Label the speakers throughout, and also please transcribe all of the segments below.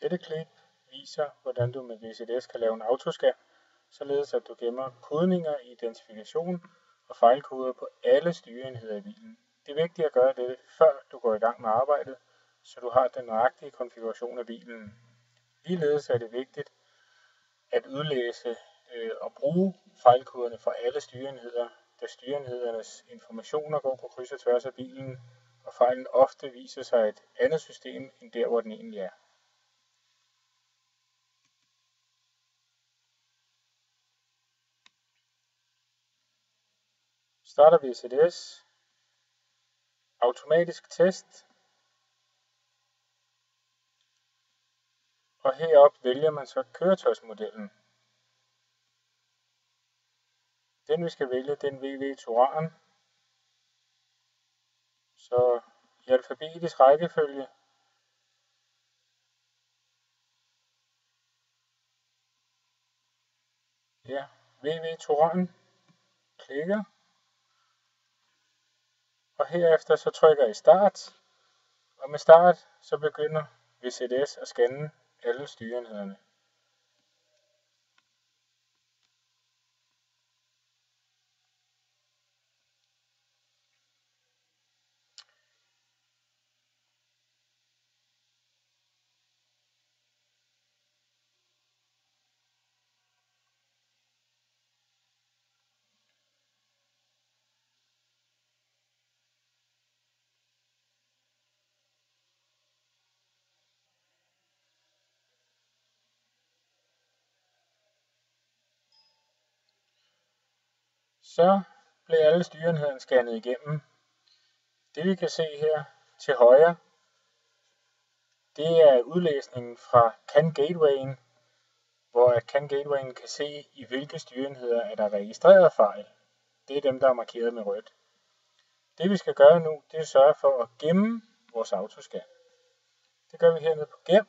Speaker 1: Dette klip viser, hvordan du med VCDS kan lave en autoscan, således at du gemmer kodninger, identifikation og fejlkoder på alle styreenheder i bilen. Det er vigtigt at gøre det, før du går i gang med arbejdet, så du har den nøjagtige konfiguration af bilen. Ligeledes er det vigtigt at udlæse og bruge fejlkoderne for alle styreenheder, da styreenhedernes informationer går på kryds og tværs af bilen, og fejlen ofte viser sig et andet system end der, hvor den egentlig er. Starter VCDS, automatisk test, og heroppe vælger man så køretøjsmodellen. Den vi skal vælge, den VW Touran. Så i alfabetisk rækkefølge VW Touran, klikker, og herefter så trykker jeg start, og med start så begynder VCDS at scanne alle styreenhederne. Så blev alle styreenhederne scannet igennem. Det vi kan se her til højre, det er udlæsningen fra CAN Gatewayen, hvor CAN Gatewayen kan se, i hvilke styreenheder er der registreret fejl. Det er dem, der er markeret med rødt. Det vi skal gøre nu, det er at sørge for at gemme vores autoscan. Det gør vi hernede på gem.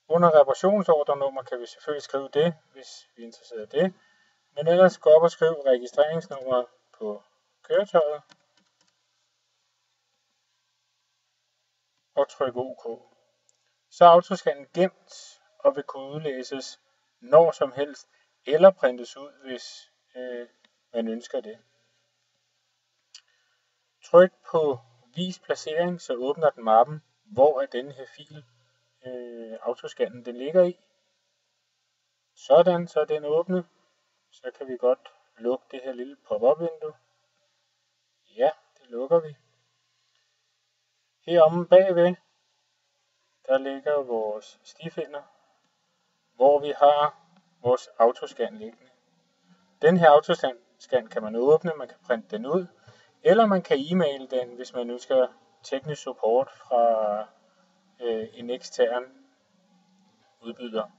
Speaker 1: Under reparationsordrenummer kan vi selvfølgelig skrive det, hvis vi er interesseret i det. Men ellers gå op og skriv registreringsnummeret på køretøjet og tryk OK. Så er autoscannen gemt og vil kunne udlæses når som helst eller printes ud, hvis man ønsker det. Tryk på vis placering, så åbner den mappen, hvor er denne her fil autoscannen den ligger i. Sådan, så er den åbnet. Så kan vi godt lukke det her lille pop-up vindue. Ja, det lukker vi. Heromme bagved, der ligger vores stifinder, hvor vi har vores autoscan liggende. Den her autoscan kan man åbne, man kan printe den ud, eller man kan e-maile den, hvis man ønsker teknisk support fra en ekstern udbyder.